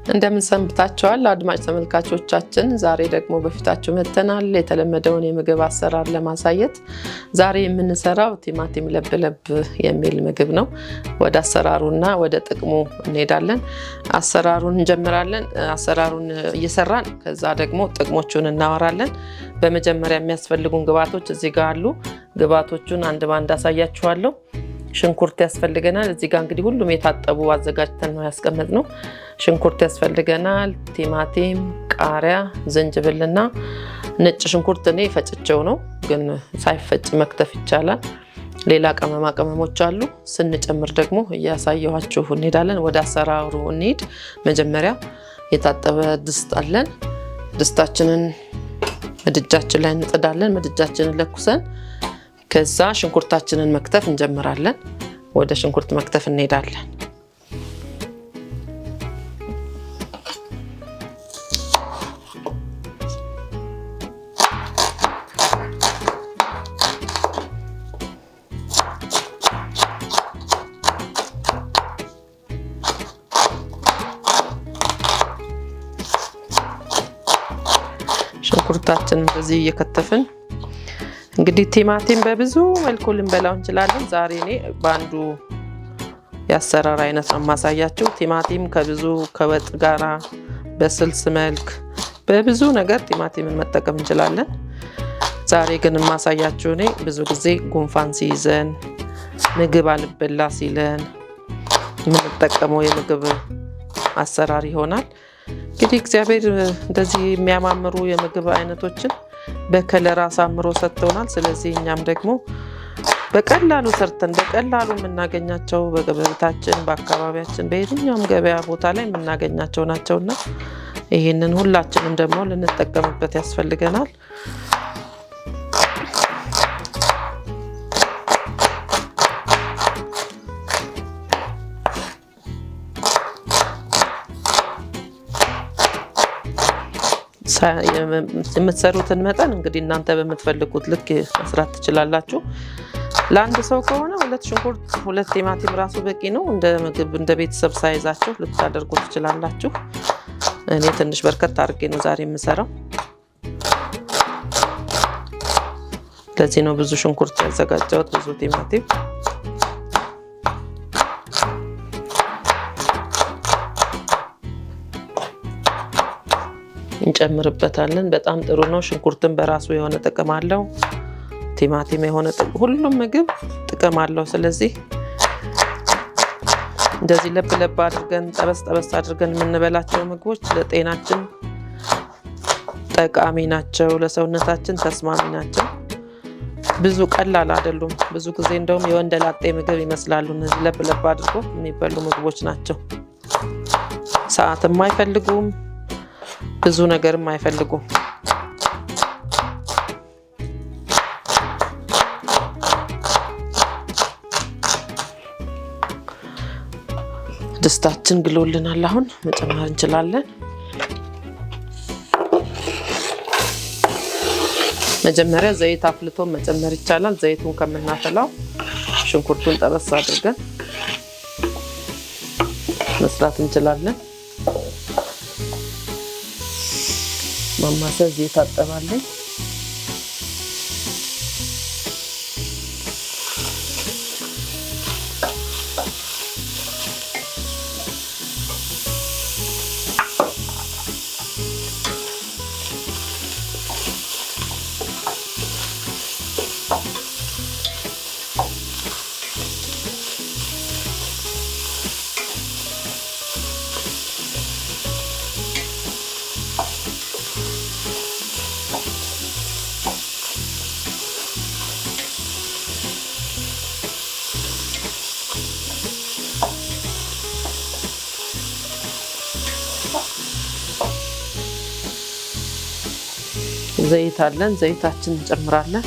እንደምን ሰንብታችኋል አድማጭ ተመልካቾቻችን? ዛሬ ደግሞ በፊታችሁ መተናል የተለመደውን የምግብ አሰራር ለማሳየት። ዛሬ የምንሰራው ቲማቲም ለብለብ የሚል ምግብ ነው። ወደ አሰራሩና ወደ ጥቅሙ እንሄዳለን። አሰራሩን እንጀምራለን። አሰራሩን እየሰራን ከዛ ደግሞ ጥቅሞቹን እናወራለን። በመጀመሪያ የሚያስፈልጉን ግብአቶች እዚህ ጋር አሉ። ግብአቶቹን አንድ ባንድ አሳያችኋለሁ። ሽንኩርት ያስፈልገናል። እዚህ ጋር እንግዲህ ሁሉም የታጠቡ አዘጋጅተን ነው ያስቀመጥነው። ሽንኩርት ያስፈልገናል፣ ቲማቲም፣ ቃሪያ፣ ዝንጅብልና ነጭ ሽንኩርት እኔ ፈጭቼው ነው፣ ግን ሳይፈጭ መክተፍ ይቻላል። ሌላ ቅመማ ቅመሞች አሉ። ስንጨምር ደግሞ እያሳየኋችሁ እንሄዳለን። ወደ አሰራሩ እንሂድ። መጀመሪያ የታጠበ ድስት አለን። ድስታችንን ምድጃችን ላይ እንጥዳለን። ምድጃችንን ለኩሰን ከዛ ሽንኩርታችንን መክተፍ እንጀምራለን። ወደ ሽንኩርት መክተፍ እንሄዳለን። ሽንኩርታችንን እንደዚህ እየከተፍን እንግዲህ ቲማቲም በብዙ መልኩ ልንበላው እንችላለን። ዛሬ እኔ በአንዱ የአሰራር አይነት ነው ማሳያችሁ። ቲማቲም ከብዙ ከወጥ ጋራ በስልስ መልክ በብዙ ነገር ቲማቲምን መጠቀም እንችላለን። ዛሬ ግን ማሳያችሁ እኔ ብዙ ጊዜ ጉንፋን ሲይዘን ምግብ አልበላ ሲለን የምንጠቀመው የምግብ አሰራር ይሆናል። እንግዲህ እግዚአብሔር እንደዚህ የሚያማምሩ የምግብ አይነቶችን በከለር አሳምሮ ሰጥቶናል። ስለዚህ እኛም ደግሞ በቀላሉ ሰርተን በቀላሉ የምናገኛቸው በገበታችን በአካባቢያችን በየትኛውም ገበያ ቦታ ላይ የምናገኛቸው ናቸውና ይህንን ሁላችንም ደግሞ ልንጠቀምበት ያስፈልገናል። የምትሰሩትን መጠን እንግዲህ እናንተ በምትፈልጉት ልክ መስራት ትችላላችሁ። ለአንድ ሰው ከሆነ 2 ሽንኩርት 2 ቲማቲም ራሱ በቂ ነው። እንደ ምግብ እንደ ቤተሰብ ሳይዛችሁ ልታደርጉ ትችላላችሁ። እኔ ትንሽ በርከት አድርጌ ነው ዛሬ የምሰራው። ለዚህ ነው ብዙ ሽንኩርት ያዘጋጀሁት፣ ብዙ ቲማቲም። እንጨምርበታለን። በጣም ጥሩ ነው። ሽንኩርትን በራሱ የሆነ ጥቅም አለው። ቲማቲም የሆነ ጥቅም፣ ሁሉም ምግብ ጥቅም አለው። ስለዚህ እንደዚህ ለብ ለብ አድርገን ጠበስ ጠበስ አድርገን የምንበላቸው ምግቦች ለጤናችን ጠቃሚ ናቸው፣ ለሰውነታችን ተስማሚ ናቸው። ብዙ ቀላል አይደሉም። ብዙ ጊዜ እንደውም የወንደላጤ ምግብ ይመስላሉ። እነዚህ ለብ ለብ አድርጎ የሚበሉ ምግቦች ናቸው። ሰዓትም አይፈልጉም፣ ብዙ ነገርም አይፈልጉም። ድስታችን ግሎልናል። አሁን መጨመር እንችላለን። መጀመሪያ ዘይት አፍልቶ መጨመር ይቻላል። ዘይቱን ከምናፈላው ሽንኩርቱን ጠበስ አድርገን መስራት እንችላለን። ማማሰያ ዘይት አጠባለኝ። ዘይት አለን። ዘይታችን እንጨምራለን።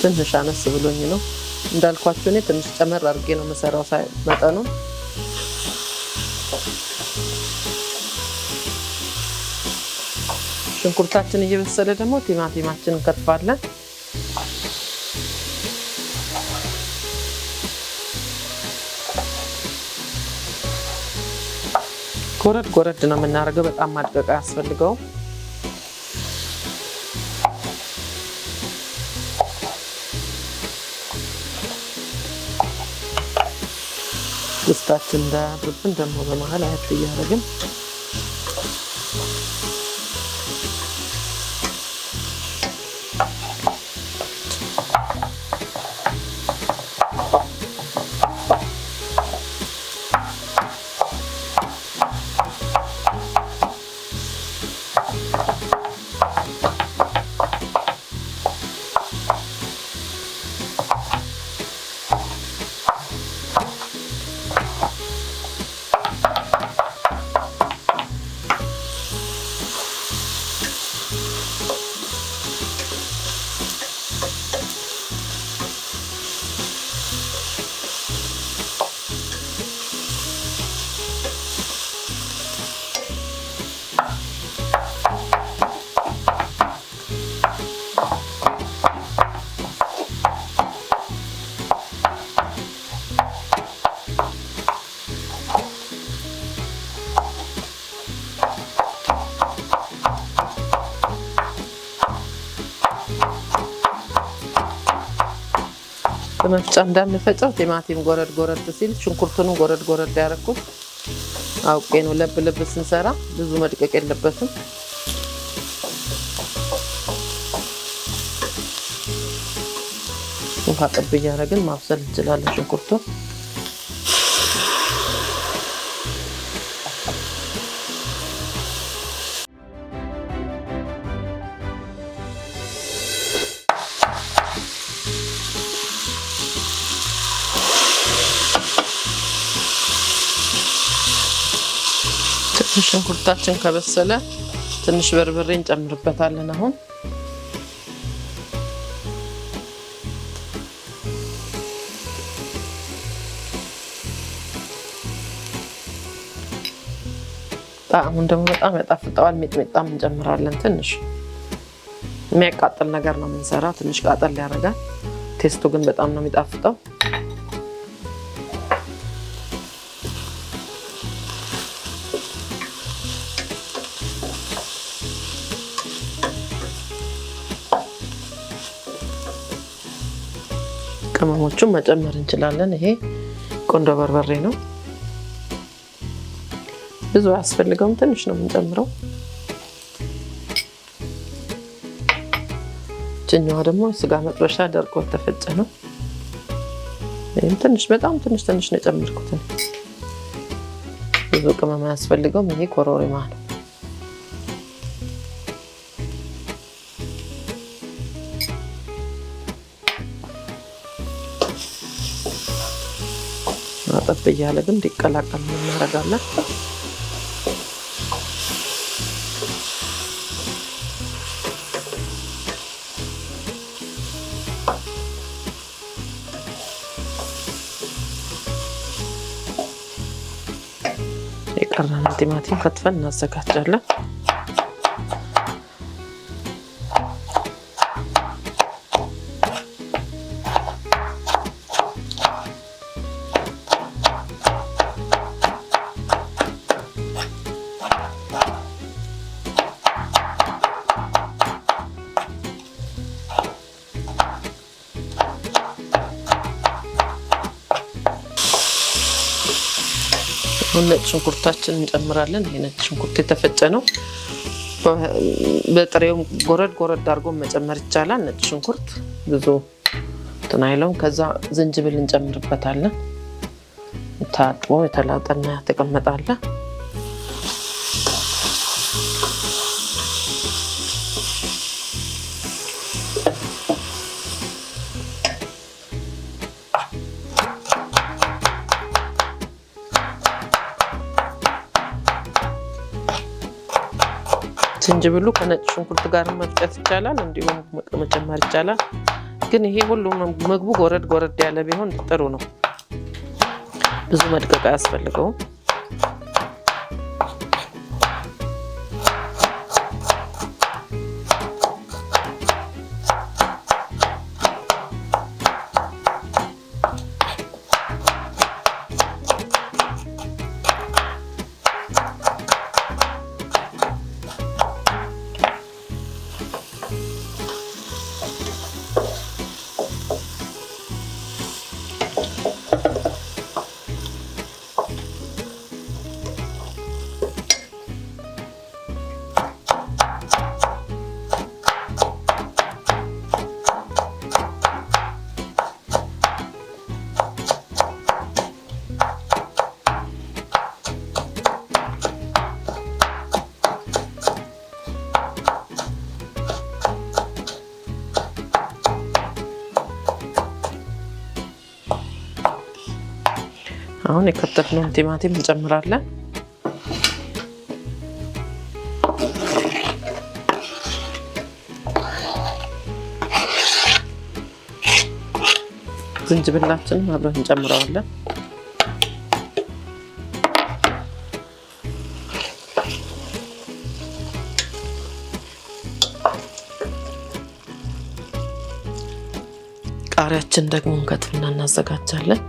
ትንሽ አነስ ብሎኝ ነው እንዳልኳችሁ እኔ ትንሽ ጨመር አድርጌ ነው የምሰራው መጠኑ። ሽንኩርታችን እየበሰለ ደግሞ ቲማቲማችንን እንከትፋለን። ጎረድ ጎረድ ነው የምናደርገው፣ በጣም ማድቀቅ አያስፈልገውም። ውስጣችን እንዳያብርብን ደግሞ በመሃል አያት እያደረግን በመፍጫ እንዳንፈጨው ቲማቲም ጎረድ ጎረድ ሲል ሽንኩርቱን ጎረድ ጎረድ ያደረኩት አውቄ ነው። ለብ ለብ ስንሰራ ብዙ መድቀቅ የለበትም። ውሃ ጠብ እያደረግን ማብሰል እንችላለን ሽንኩርቱን። ሽንኩርታችን ከበሰለ ትንሽ በርበሬ እንጨምርበታለን። አሁን ጣዕሙን ደግሞ በጣም ያጣፍጠዋል። ሚጥሚጣም እንጨምራለን። ትንሽ የሚያቃጥል ነገር ነው የምንሰራው፣ ትንሽ ቃጠል ያደርጋል። ቴስቱ ግን በጣም ነው የሚጣፍጠው። ቅመሞቹን መጨመር እንችላለን። ይሄ ቆንጆ በርበሬ ነው፣ ብዙ አያስፈልገውም፣ ትንሽ ነው የምንጨምረው። ጭኛዋ ደግሞ ስጋ መጥበሻ ደርቆ ተፈጨ ነው። ይሄም ትንሽ በጣም ትንሽ ነው የጨመርኩት፣ ብዙ ቅመም አያስፈልገውም። ይሄ ኮረሪማ ነው። አጠብ እያለ ግን እንዲቀላቀል እናደርጋለን። የቀረን ቲማቲም ከትፈን እናዘጋጃለን። ነጭ ሽንኩርታችን እንጨምራለን። ይሄ ነጭ ሽንኩርት የተፈጨ ነው። በጥሬው ጎረድ ጎረድ አድርጎ መጨመር ይቻላል። ነጭ ሽንኩርት ብዙ እንትን አይለውም። ከዛ ዝንጅብል እንጨምርበታለን። ታጥቦ የተላጠና ተቀመጣለ። ዝንጅብሉ ከነጭ ሽንኩርት ጋር መፍጨት ይቻላል፣ እንዲሁም መጨመር ይቻላል። ግን ይሄ ሁሉም ምግቡ ጎረድ ያለ ቢሆን ጥሩ ነው። ብዙ መድቀቅ አያስፈልገውም። አሁን የከተፍነውን ቲማቲም እንጨምራለን። ዝንጅብላችንን አብረን እንጨምረዋለን። ቃሪያችን ደግሞ እንከትፍና እናዘጋጃለን።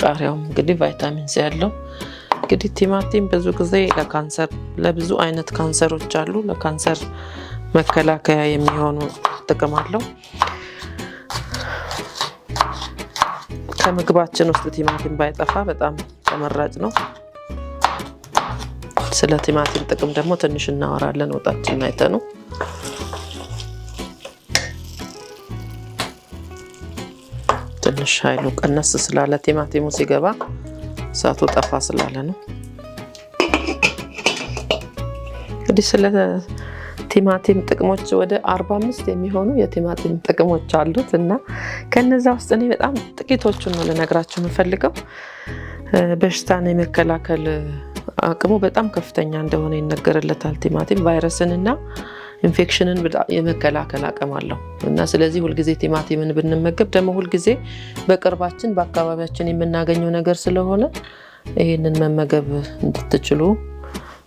ቃሪያውም እንግዲህ ቫይታሚን ሲ ያለው እንግዲህ ቲማቲም ብዙ ጊዜ ለካንሰር ለብዙ አይነት ካንሰሮች አሉ ለካንሰር መከላከያ የሚሆኑ ጥቅም አለው። ከምግባችን ውስጥ ቲማቲም ባይጠፋ በጣም ተመራጭ ነው። ስለ ቲማቲም ጥቅም ደግሞ ትንሽ እናወራለን ወጣችን አይተኑ። ትንሽ ኃይሉ ቀነስ ስላለ ቲማቲሙ ሲገባ እሳቱ ጠፋ ስላለ ነው። እንግዲህ ስለ ቲማቲም ጥቅሞች ወደ 45 የሚሆኑ የቲማቲም ጥቅሞች አሉት እና ከነዛ ውስጥ እኔ በጣም ጥቂቶቹን ነው ልነግራችሁ የምፈልገው። በሽታን የመከላከል አቅሙ በጣም ከፍተኛ እንደሆነ ይነገርለታል። ቲማቲም ቫይረስንና ኢንፌክሽንን የመከላከል አቅም አለው እና ስለዚህ ሁልጊዜ ቲማቲምን ብንመገብ ደግሞ ሁልጊዜ በቅርባችን በአካባቢያችን የምናገኘው ነገር ስለሆነ ይህንን መመገብ እንድትችሉ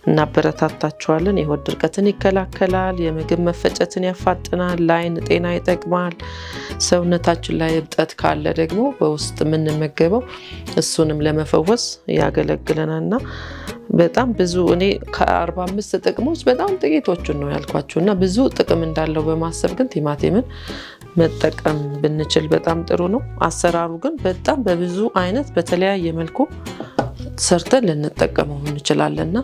እናበረታታችኋለን። የሆድ ድርቀትን ይከላከላል፣ የምግብ መፈጨትን ያፋጥናል፣ ለዓይን ጤና ይጠቅማል። ሰውነታችን ላይ እብጠት ካለ ደግሞ በውስጥ የምንመገበው እሱንም ለመፈወስ ያገለግለናልና በጣም ብዙ እኔ ከ45 ጥቅሞች በጣም ጥቂቶቹን ነው ያልኳችሁ እና ብዙ ጥቅም እንዳለው በማሰብ ግን ቲማቲምን መጠቀም ብንችል በጣም ጥሩ ነው። አሰራሩ ግን በጣም በብዙ አይነት በተለያየ መልኩ ሰርተን ልንጠቀመው እንችላለንና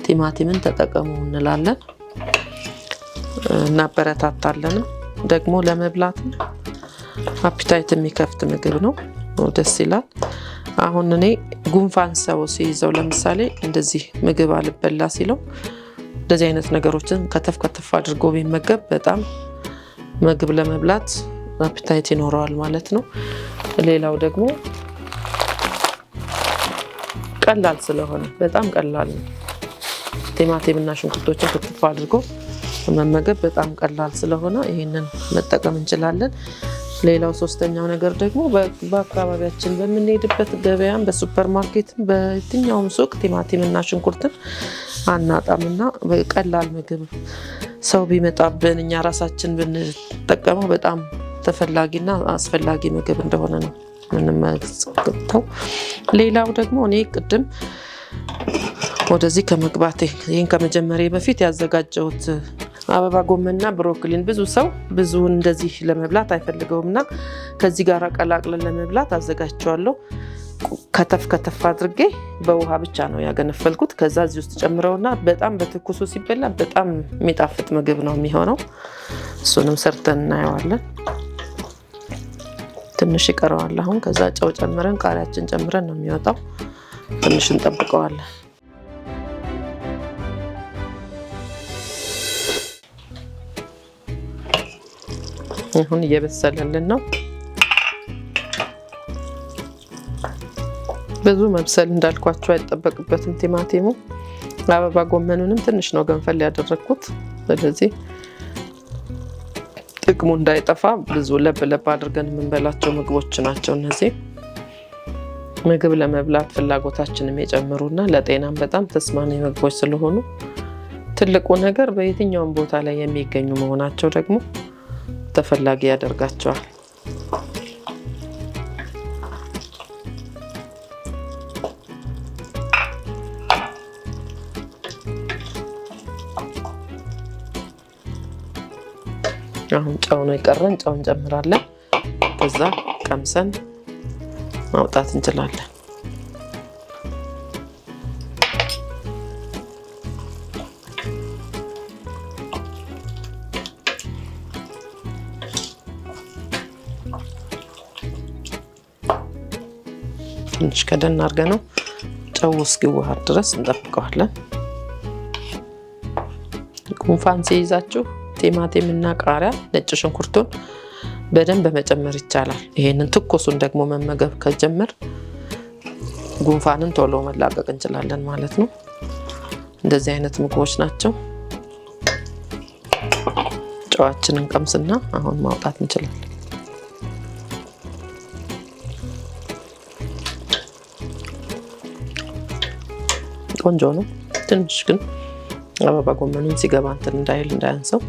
ቲማቲምን ተጠቀሙ እንላለን፣ እናበረታታለን። ደግሞ ለመብላትም አፒታይት የሚከፍት ምግብ ነው፣ ደስ ይላል። አሁን እኔ ጉንፋን ሰው ሲይዘው ለምሳሌ እንደዚህ ምግብ አልበላ ሲለው እንደዚህ አይነት ነገሮችን ከተፍ አድርጎ ቢመገብ በጣም ምግብ ለመብላት አፒታይት ይኖረዋል ማለት ነው። ሌላው ደግሞ ቀላል ስለሆነ በጣም ቀላል ነው። ቲማቲም እና ሽንኩርቶችን ክትፍ አድርጎ መመገብ በጣም ቀላል ስለሆነ ይሄንን መጠቀም እንችላለን። ሌላው ሶስተኛው ነገር ደግሞ በአካባቢያችን በምንሄድበት ገበያም በሱፐር ማርኬትም በየትኛውም ሱቅ ቲማቲም እና ሽንኩርትን አናጣምና በቀላል ምግብ ሰው ቢመጣብን እኛ ራሳችን ብንጠቀመው በጣም ተፈላጊና አስፈላጊ ምግብ እንደሆነ ነው ምንመለከተው። ሌላው ደግሞ እኔ ቅድም ወደዚህ ከመግባቴ ይሄን ከመጀመሪያ በፊት ያዘጋጀሁት አበባ ጎመንና ብሮኮሊን ብዙ ሰው ብዙውን እንደዚህ ለመብላት አይፈልገውምና ከዚህ ጋር ቀላቅለን ለመብላት አዘጋጅቻለሁ። ከተፍ አድርጌ በውሃ ብቻ ነው ያገነፈልኩት። ከዛ እዚህ ውስጥ ጨምረውና በጣም በትኩሱ ሲበላ በጣም የሚጣፍጥ ምግብ ነው የሚሆነው። እሱንም ሰርተን እናየዋለን። ትንሽ ይቀረዋል አሁን። ከዛ ጨው ጨምረን ቃሪያችን ጨምረን ነው የሚወጣው። ትንሽ እንጠብቀዋለን። አሁን እየበሰለልን ነው። ብዙ መብሰል እንዳልኳችሁ አይጠበቅበትም ቲማቲሙ። አበባ ጎመኑንም ትንሽ ነው ገንፈል ያደረኩት። ስለዚህ ጥቅሙ እንዳይጠፋ ብዙ ለብ አድርገን የምንበላቸው ምግቦች ናቸው እነዚህ። ምግብ ለመብላት ፍላጎታችንን የጨምሩና ለጤናም በጣም ተስማሚ ምግቦች ስለሆኑ ትልቁ ነገር በየትኛውም ቦታ ላይ የሚገኙ መሆናቸው ደግሞ ተፈላጊ ያደርጋቸዋል። አሁን ጨው ነው የቀረን። ጨው እንጨምራለን። ከዛ ቀምሰን ማውጣት እንችላለን። ትንሽ ከደን አድርገነው ጨው እስኪዋሃድ ድረስ እንጠብቀዋለን። ጉንፋን ሲይዛችሁ ቲማቲም እና ቃሪያ፣ ነጭ ሽንኩርቱን በደንብ መጨመር ይቻላል። ይሄንን ትኩሱን ደግሞ መመገብ ከጀመር ጉንፋንን ቶሎ መላቀቅ እንችላለን ማለት ነው። እንደዚህ አይነት ምግቦች ናቸው። ጨዋችንን ቀምስና አሁን ማውጣት እንችላለን። ቆንጆ ነው። ትንሽ ግን አበባ ጎመኑን ሲገባ እንትን እንዳይል እንዳያንሰው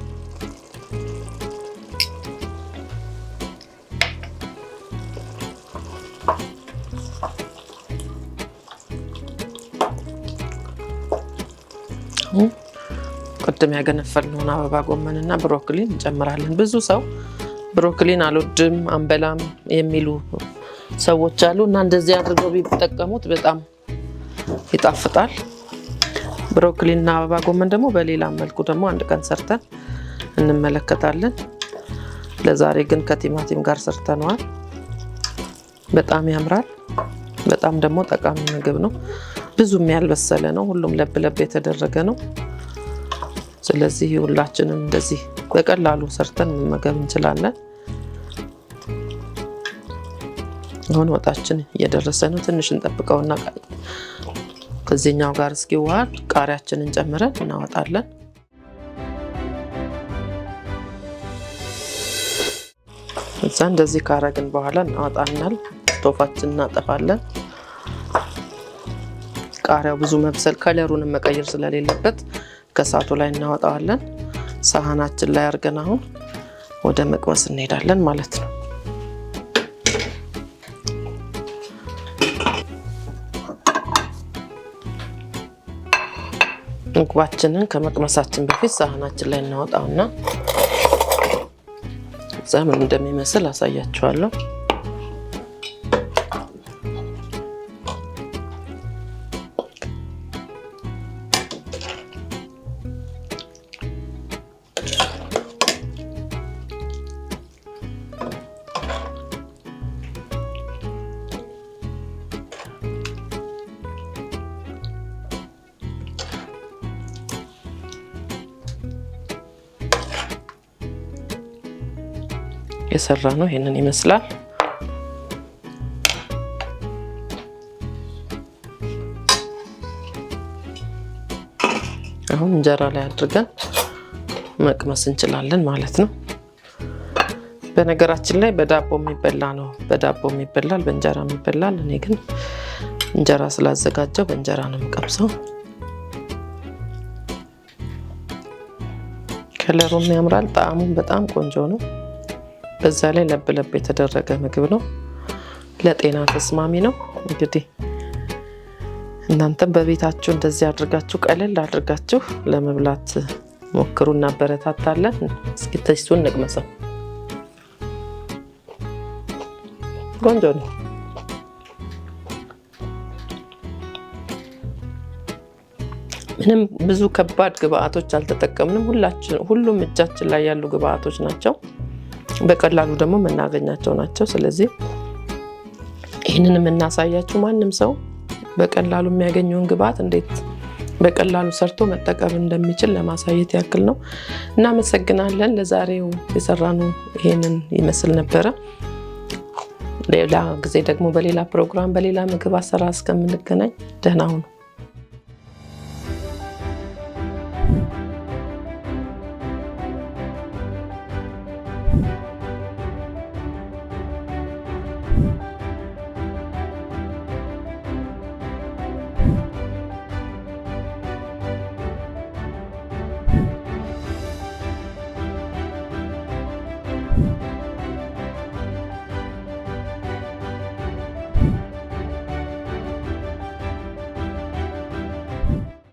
ቅድም ያገነፈልነውን አበባ ጎመንና ብሮኮሊን እንጨምራለን። ብዙ ሰው ብሮኮሊን አልወድም አንበላም የሚሉ ሰዎች አሉ እና እንደዚህ አድርገው ቢጠቀሙት በጣም ይጣፍጣል። ብሮኮሊና አበባ ጎመን ደግሞ በሌላ መልኩ ደግሞ አንድ ቀን ሰርተን እንመለከታለን። ለዛሬ ግን ከቲማቲም ጋር ሰርተነዋል። በጣም ያምራል። በጣም ደግሞ ጠቃሚ ምግብ ነው። ብዙም ያልበሰለ ነው። ሁሉም ለብ የተደረገ ነው። ስለዚህ ሁላችንም እንደዚህ በቀላሉ ሰርተን መመገብ እንችላለን። አሁን ወጣችን እየደረሰ ነው። ትንሽ እንጠብቀውና ከዚህኛው ጋር እስኪዋሃድ ቃሪያችንን ጨምረን እናወጣለን። እዛ እንደዚህ ካረግን በኋላ እናወጣናል። ስቶፋችንን እናጠፋለን። ቃሪያው ብዙ መብሰል ከለሩንም መቀየር ስለሌለበት ከሳቱ ላይ እናወጣዋለን። ሳህናችን ላይ አድርገን አሁን ወደ መቅመስ እንሄዳለን ማለት ነው። ምግባችንን ከመቅመሳችን በፊት ሳህናችን ላይ እናወጣውና ምን እንደሚመስል አሳያችኋለሁ። የሰራ ነው ይሄንን ይመስላል። አሁን እንጀራ ላይ አድርገን መቅመስ እንችላለን ማለት ነው። በነገራችን ላይ በዳቦ የሚበላ ነው። በዳቦ የሚበላል፣ በእንጀራ የሚበላል። እኔ ግን እንጀራ ስላዘጋጀው በእንጀራ ነው የምቀምሰው። ከለሩም ያምራል፣ ጣዕሙም በጣም ቆንጆ ነው። በዛ ላይ ለብ የተደረገ ምግብ ነው። ለጤና ተስማሚ ነው። እንግዲህ እናንተም በቤታችሁ እንደዚህ አድርጋችሁ ቀለል አድርጋችሁ ለመብላት ሞክሩ። እናበረታታለን። እስኪ ቴስቱን እንቅመሰው። ቆንጆ ነው። ምንም ብዙ ከባድ ግብአቶች አልተጠቀምንም። ሁሉም እጃችን ላይ ያሉ ግብአቶች ናቸው። በቀላሉ ደግሞ የምናገኛቸው ናቸው። ስለዚህ ይህንን የምናሳያችሁ ማንም ሰው በቀላሉ የሚያገኘውን ግብአት እንዴት በቀላሉ ሰርቶ መጠቀም እንደሚችል ለማሳየት ያክል ነው። እናመሰግናለን። ለዛሬው የሰራነው ይሄንን ይመስል ነበር። ሌላ ጊዜ ደግሞ በሌላ ፕሮግራም በሌላ ምግብ አሰራር እስከምንገናኝ ደህና ሁኑ።